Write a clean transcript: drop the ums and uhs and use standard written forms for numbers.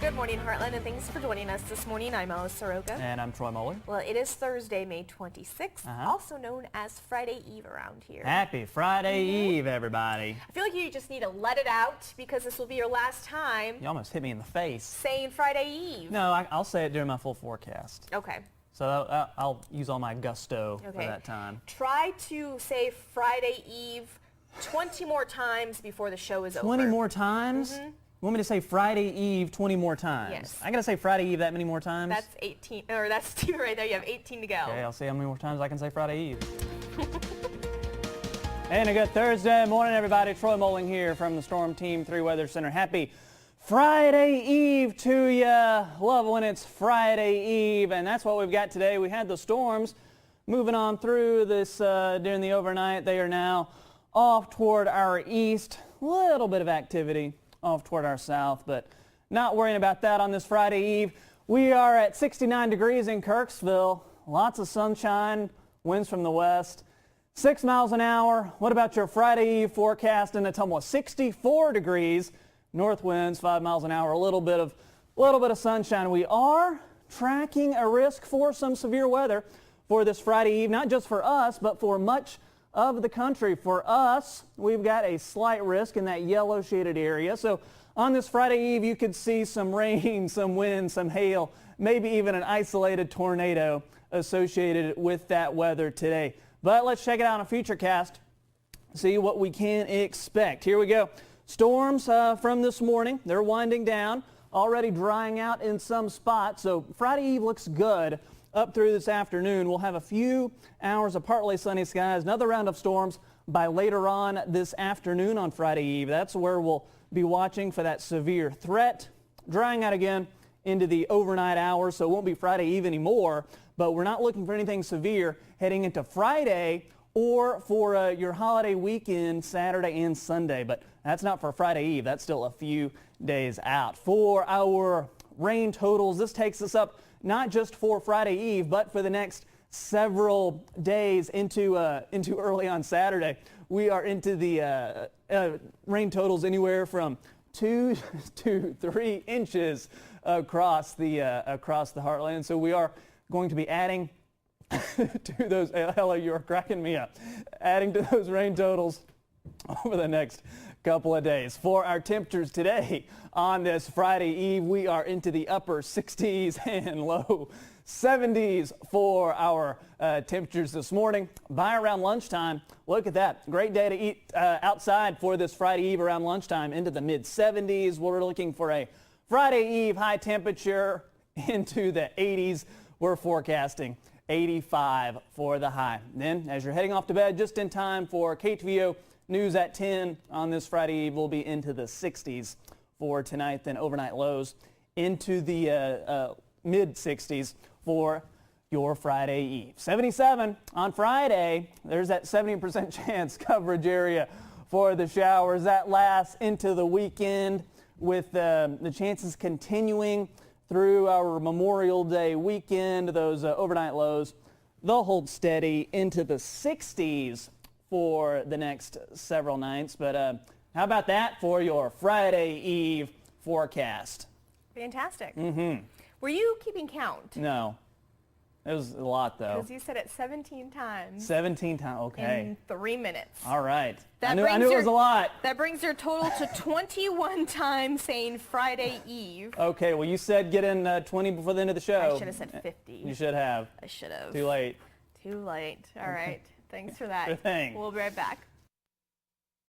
Good morning, Heartland, and thanks for joining us this morning. I'm Alice Soroka. And I'm Troy Moeller. Well, it is Thursday, May 26th, also known as Friday Eve around here. Happy Friday Eve, everybody. I feel like you just need to let it out because this will be your last time You almost hit me in the face. saying Friday Eve. No, I'll say it during my full forecast. Okay. So I'll use all my gusto for that time. Try to say Friday Eve 20 more times before the show is over. 20 more times? You want me to say Friday Eve 20 more times? Yes. I got to say Friday Eve that many more times? That's 18, or that's 2 right there. You have 18 to go. Okay, I'll see how many more times I can say Friday Eve. And a good Thursday morning, everybody. Troy Moeller here from the Storm Team 3 Weather Center. Happy Friday Eve to ya. Love when it's Friday Eve, and that's what we've got today. We had the storms moving on through this during the overnight. They are now off toward our east. Little bit of activity off toward our south, but not worrying about that on this Friday Eve. We are at 69 degrees in Kirksville. Lots of sunshine, winds from the west, 6 miles an hour. What about your Friday Eve forecast in Ottumwa? 64 degrees, north winds, 5 miles an hour, a little bit of sunshine. We are tracking a risk for some severe weather for this Friday Eve, not just for us, but for much of the country. For us, we've got a slight risk in that yellow shaded area. So on this Friday Eve, you could see some rain, some wind, some hail, maybe even an isolated tornado associated with that weather today. But let's check it out on a FUTURECAST, see what we can expect. Here we go. Storms from this morning, they're winding down, already drying out in some spots. So Friday Eve looks good. Up through this afternoon, we'll have a few hours of partly sunny skies, another round of storms by later on this afternoon on Friday Eve. That's where we'll be watching for that severe threat. Drying out again into the overnight hours, so it won't be Friday Eve anymore, but we're not looking for anything severe heading into Friday or for your holiday weekend, Saturday and Sunday. But that's not for Friday Eve. That's still a few days out. For our rain totals, this takes us up not just for Friday Eve, but for the next several days into early on Saturday. We are into the rain totals anywhere from 2 to 3 inches across the heartland. So we are going to be adding to those. Hello, you're cracking me up. Adding to those rain totals over the next couple of days. For our temperatures today on this Friday Eve, we are into the upper 60s and low 70s for our temperatures this morning. By around lunchtime, look at that. Great day to eat outside for this Friday Eve around lunchtime, into the mid 70s. We're looking for a Friday Eve high temperature into the 80s. We're forecasting 85 for the high. Then as you're heading off to bed, just in time for KTVO News at 10 on this Friday Eve, we'll be into the 60s for tonight, then overnight lows into the mid 60s for your Friday Eve. 77 on Friday. There's that 70% chance coverage area for the showers. That lasts into the weekend with the chances continuing through our Memorial Day weekend. Those overnight lows, they'll hold steady into the 60s for the next several nights. But how about that for your Friday Eve forecast? Fantastic. Were you keeping count? No. It was a lot, though. Because you said it 17 times. 17 times, okay. In 3 minutes. All right. I knew it was a lot. That brings your total to 21 times saying Friday Eve. Okay, well, you said get in 20 before the end of the show. I should have said 50. You should have. I should have. Too late. Too late. All right. Thanks for that. Sure thing. We'll be right back.